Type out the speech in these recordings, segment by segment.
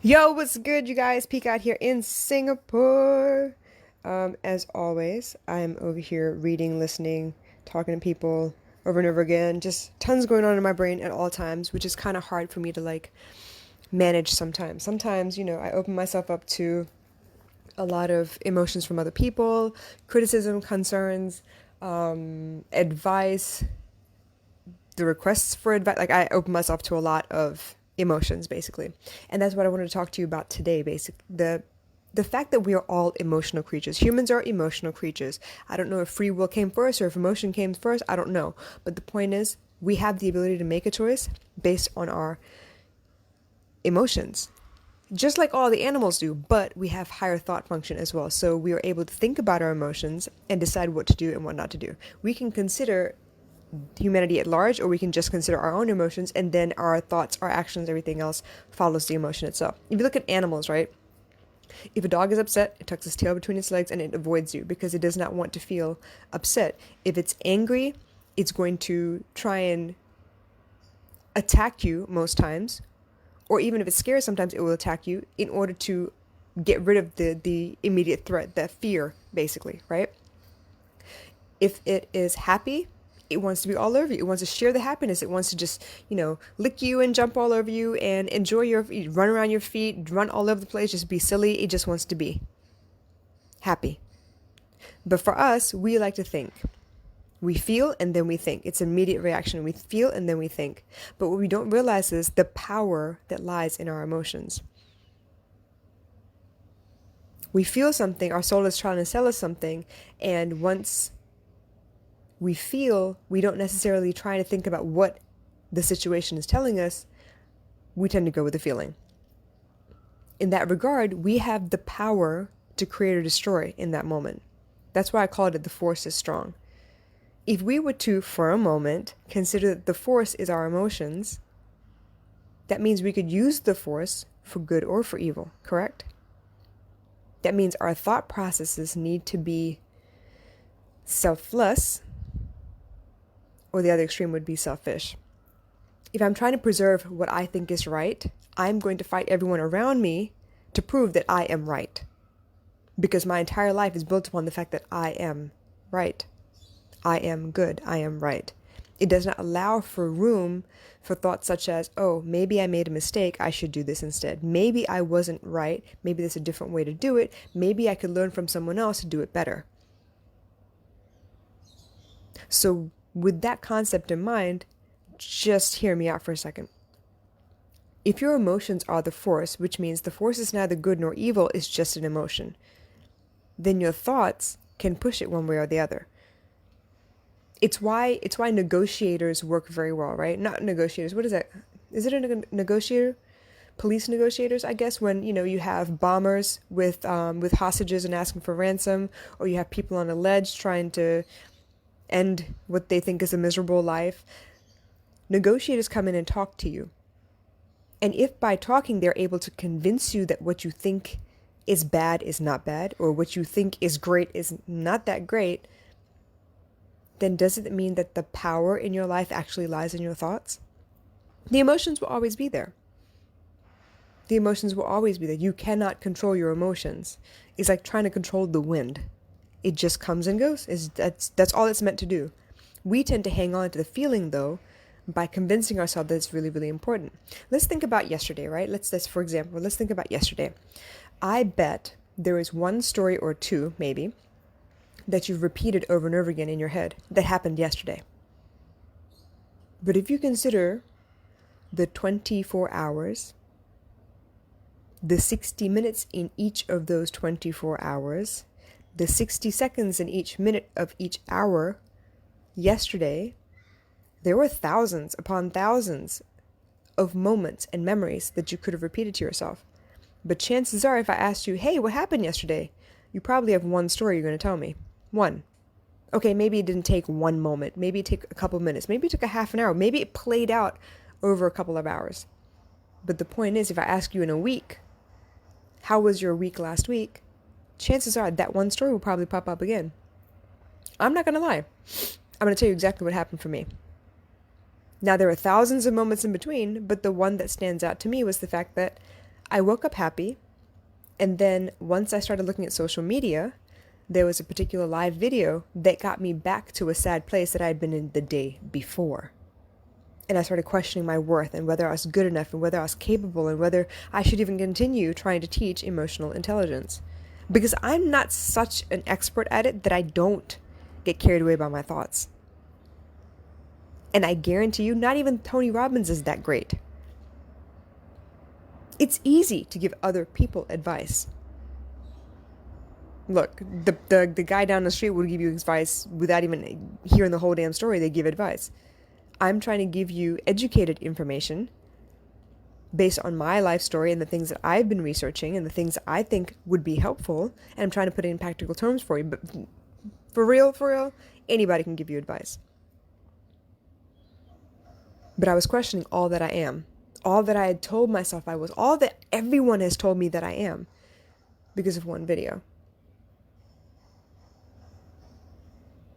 Yo, what's good, you guys? Peek out here in Singapore. As always, I'm over here reading, listening, talking to people over and over again. Just tons going on in my brain at all times, which is kind of hard for me to manage sometimes. Sometimes, I open myself up to a lot of emotions from other people, criticism, concerns, advice, the requests for advice. Like I open myself to a lot of emotions basically. And that's what I wanted to talk to you about today, the fact that we are all emotional creatures. Humans are emotional creatures. I don't know if free will came first or if emotion came first. I don't know. But the point is, we have the ability to make a choice based on our emotions. Just like all the animals do, but we have higher thought function as well. So we are able to think about our emotions and decide what to do and what not to do. We can consider humanity at large, or we can just consider our own emotions, and then our thoughts, our actions, everything else follows the emotion itself. If you look at animals, right? If a dog is upset, it tucks its tail between its legs and it avoids you because it does not want to feel upset. If it's angry, it's going to try and attack you most times, or even if it's scared, sometimes it will attack you in order to get rid of the immediate threat, the fear, basically, right? If it is happy, it wants to be all over you. It wants to share the happiness. It wants to just, lick you and jump all over you and enjoy run around your feet, run all over the place, just be silly. It just wants to be happy. But for us, we like to think. We feel and then we think. It's immediate reaction. We feel and then we think. But what we don't realize is the power that lies in our emotions. We feel something, our soul is trying to sell us something, and once we feel, we don't necessarily try to think about what the situation is telling us, we tend to go with the feeling. In that regard, we have the power to create or destroy in that moment. That's why I called it the force is strong. If we were to, for a moment, consider that the force is our emotions, that means we could use the force for good or for evil, correct? That means our thought processes need to be selfless, or the other extreme would be selfish. If I'm trying to preserve what I think is right, I'm going to fight everyone around me to prove that I am right. Because my entire life is built upon the fact that I am right. I am good. I am right. It does not allow for room for thoughts such as, oh, maybe I made a mistake. I should do this instead. Maybe I wasn't right. Maybe there's a different way to do it. Maybe I could learn from someone else to do it better. So with that concept in mind, just hear me out for a second. If your emotions are the force, which means the force is neither good nor evil, it's just an emotion, then your thoughts can push it one way or the other. It's why negotiators work very well, right? Not negotiators. What is that? Is it a negotiator? Police negotiators, I guess, when you have bombers with hostages and asking for ransom, or you have people on a ledge trying to end what they think is a miserable life. Negotiators come in and talk to you. And if by talking they're able to convince you that what you think is bad is not bad, or what you think is great is not that great, then does it mean that the power in your life actually lies in your thoughts? The emotions will always be there. The emotions will always be there. You cannot control your emotions. It's like trying to control the wind. It just comes and goes. That's all it's meant to do. We tend to hang on to the feeling, though, by convincing ourselves that it's really, really important. Let's think about yesterday, right? Let's think about yesterday. I bet there is one story or two, maybe, that you've repeated over and over again in your head that happened yesterday. But if you consider the 24 hours, the 60 minutes in each of those 24 hours, the 60 seconds in each minute of each hour, yesterday, there were thousands upon thousands of moments and memories that you could have repeated to yourself. But chances are, if I asked you, hey, what happened yesterday? You probably have one story you're going to tell me. One. Okay, maybe it didn't take one moment. Maybe it took a couple minutes. Maybe it took a half an hour. Maybe it played out over a couple of hours. But the point is, if I ask you in a week, how was your week last week? Chances are that one story will probably pop up again. I'm not going to lie. I'm going to tell you exactly what happened for me. Now, there are thousands of moments in between, but the one that stands out to me was the fact that I woke up happy. And then once I started looking at social media, there was a particular live video that got me back to a sad place that I had been in the day before. And I started questioning my worth and whether I was good enough and whether I was capable and whether I should even continue trying to teach emotional intelligence. Because I'm not such an expert at it that I don't get carried away by my thoughts. And I guarantee you, not even Tony Robbins is that great. It's easy to give other people advice. Look, the guy down the street will give you advice without even hearing the whole damn story. They give advice. I'm trying to give you educated information based on my life story and the things that I've been researching and the things I think would be helpful. And I'm trying to put it in practical terms for you. But for real, anybody can give you advice. But I was questioning all that I am, all that I had told myself I was, all that everyone has told me that I am because of one video.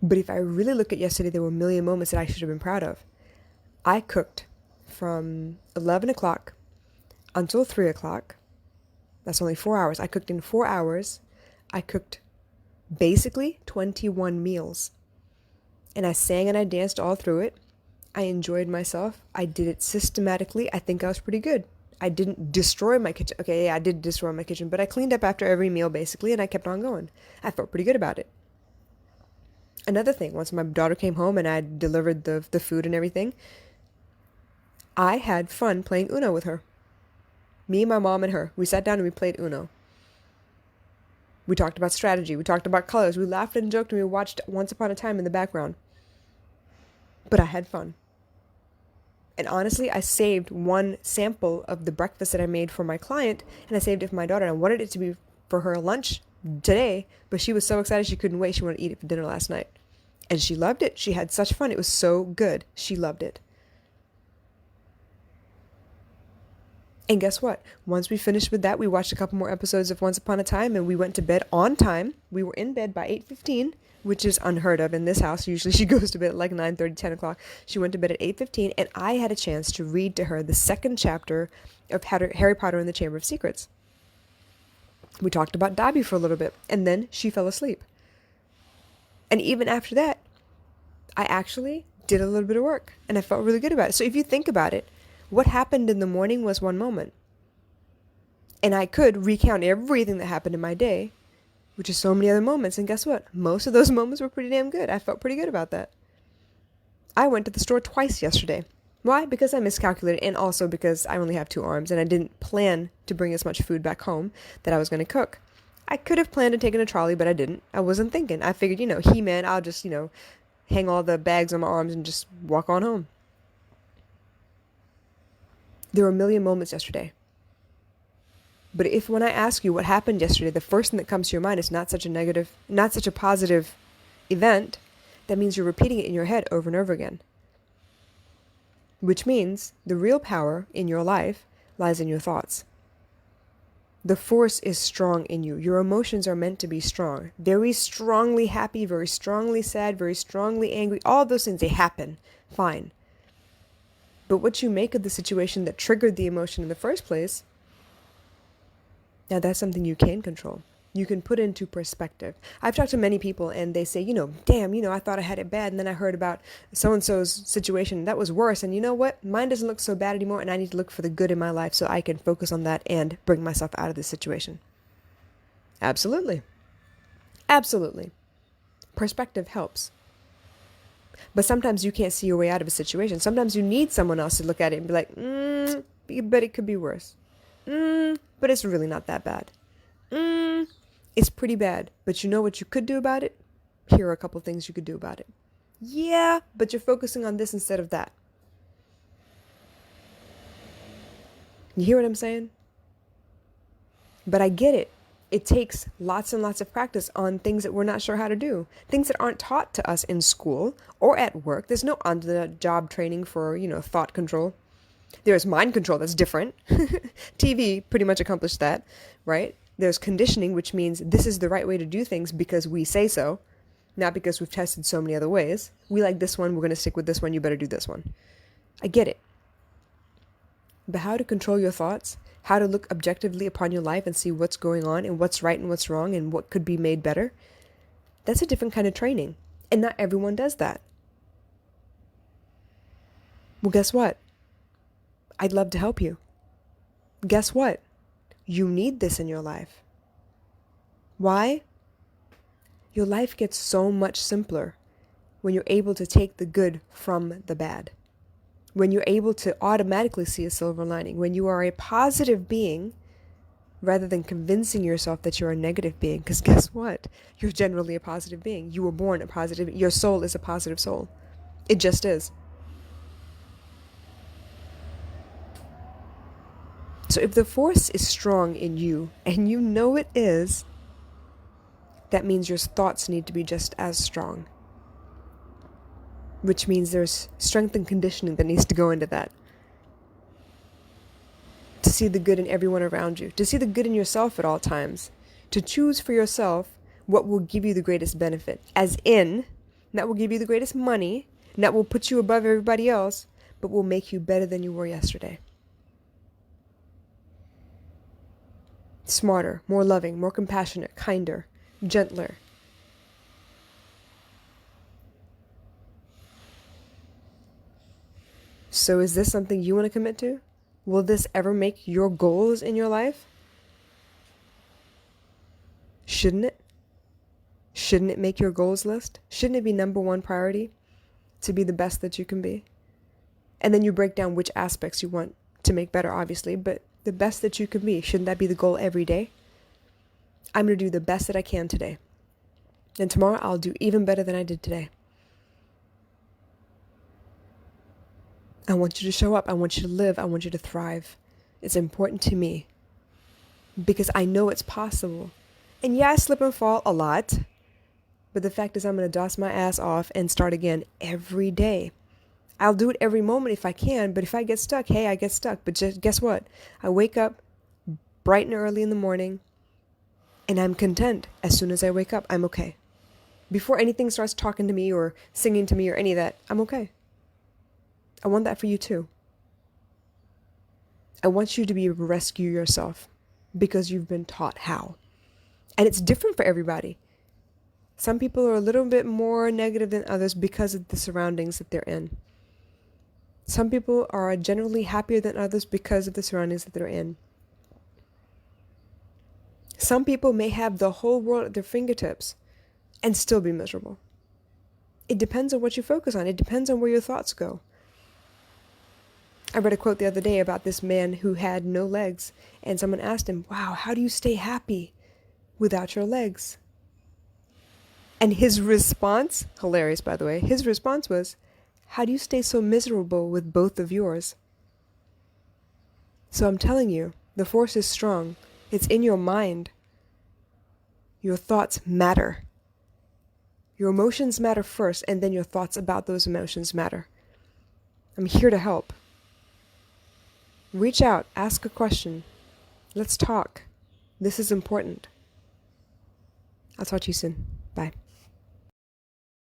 But if I really look at yesterday, there were a million moments that I should have been proud of. I cooked from 11 o'clock until 3 o'clock. That's only 4 hours. I cooked in 4 hours. I cooked basically 21 meals. And I sang and I danced all through it. I enjoyed myself. I did it systematically. I think I was pretty good. I didn't destroy my kitchen. Okay, yeah, I did destroy my kitchen, but I cleaned up after every meal basically, and I kept on going. I felt pretty good about it. Another thing, once my daughter came home and I delivered the food and everything, I had fun playing Uno with her. Me, my mom, and her. We sat down and we played Uno. We talked about strategy. We talked about colors. We laughed and joked and we watched Once Upon a Time in the background. But I had fun. And honestly, I saved one sample of the breakfast that I made for my client, and I saved it for my daughter. And I wanted it to be for her lunch today, but she was so excited she couldn't wait. She wanted to eat it for dinner last night. And she loved it. She had such fun. It was so good. She loved it. And guess what? Once we finished with that, we watched a couple more episodes of Once Upon a Time, and we went to bed on time. We were in bed by 8:15, which is unheard of in this house. Usually she goes to bed at like 9:30, 10 o'clock. She went to bed at 8:15, and I had a chance to read to her the second chapter of Harry Potter and the Chamber of Secrets. We talked about Dobby for a little bit, and then she fell asleep. And even after that, I actually did a little bit of work, and I felt really good about it. So if you think about it, what happened in the morning was one moment. And I could recount everything that happened in my day, which is so many other moments. And guess what? Most of those moments were pretty damn good. I felt pretty good about that. I went to the store twice yesterday. Why? Because I miscalculated, and also because I only have 2 arms and I didn't plan to bring as much food back home that I was going to cook. I could have planned to take in a trolley, but I didn't. I wasn't thinking. I figured, He-Man, I'll just, hang all the bags on my arms and just walk on home. There were a million moments yesterday. But if when I ask you what happened yesterday, the first thing that comes to your mind is not such a positive event, that means you're repeating it in your head over and over again. Which means the real power in your life lies in your thoughts. The force is strong in you. Your emotions are meant to be strong. Very strongly happy, very strongly sad, very strongly angry. All those things, they happen. Fine. But what you make of the situation that triggered the emotion in the first place, now that's something you can control. You can put into perspective. I've talked to many people and they say, damn, I thought I had it bad. And then I heard about so-and-so's situation. That was worse. And you know what? Mine doesn't look so bad anymore. And I need to look for the good in my life so I can focus on that and bring myself out of this situation. Absolutely. Absolutely. Perspective helps. But sometimes you can't see your way out of a situation. Sometimes you need someone else to look at it and be like, but it could be worse. But it's really not that bad. It's pretty bad, but you know what you could do about it? Here are a couple things you could do about it. Yeah, but you're focusing on this instead of that. You hear what I'm saying? But I get it. It takes lots and lots of practice on things that we're not sure how to do. Things that aren't taught to us in school or at work. There's no on-the-job training for, thought control. There's mind control that's different. TV pretty much accomplished that, right? There's conditioning, which means this is the right way to do things because we say so, not because we've tested so many other ways. We like this one, we're going to stick with this one, you better do this one. I get it. But how to control your thoughts, how to look objectively upon your life and see what's going on and what's right and what's wrong and what could be made better, that's a different kind of training. And not everyone does that. Well, guess what? I'd love to help you. Guess what? You need this in your life. Why? Your life gets so much simpler when you're able to take the good from the bad. When you're able to automatically see a silver lining. When you are a positive being rather than convincing yourself that you're a negative being. Because guess what? You're generally a positive being. You were born a positive. Your soul is a positive soul. It just is. So if the force is strong in you, and you know it is, that means your thoughts need to be just as strong. Which means there's strength and conditioning that needs to go into that. To see the good in everyone around you. To see the good in yourself at all times. To choose for yourself what will give you the greatest benefit. As in, that will give you the greatest money, and that will put you above everybody else, but will make you better than you were yesterday. Smarter, more loving, more compassionate, kinder, gentler. So is this something you want to commit to? Will this ever make your goals in your life? Shouldn't it? Shouldn't it make your goals list? Shouldn't it be number one priority? To be the best that you can be? And then you break down which aspects you want to make better, obviously, but the best that you can be, shouldn't that be the goal every day? I'm going to do the best that I can today. And tomorrow I'll do even better than I did today. I want you to show up. I want you to live. I want you to thrive. It's important to me because I know it's possible. And yeah, I slip and fall a lot, but the fact is I'm going to dust my ass off and start again every day. I'll do it every moment if I can, but if I get stuck, hey, I get stuck. But just guess what? I wake up bright and early in the morning and I'm content. As soon as I wake up, I'm okay. Before anything starts talking to me or singing to me or any of that, I'm okay. I want that for you too. I want you to be able to rescue yourself because you've been taught how. And it's different for everybody. Some people are a little bit more negative than others because of the surroundings that they're in. Some people are generally happier than others because of the surroundings that they're in. Some people may have the whole world at their fingertips and still be miserable. It depends on what you focus on. It depends on where your thoughts go. I read a quote the other day about this man who had no legs, and someone asked him, wow, how do you stay happy without your legs? And his response, hilarious by the way, his response was, how do you stay so miserable with both of yours? So I'm telling you, the force is strong. It's in your mind. Your thoughts matter. Your emotions matter first, and then your thoughts about those emotions matter. I'm here to help. Reach out, ask a question. Let's talk. This is important. I'll talk to you soon. Bye.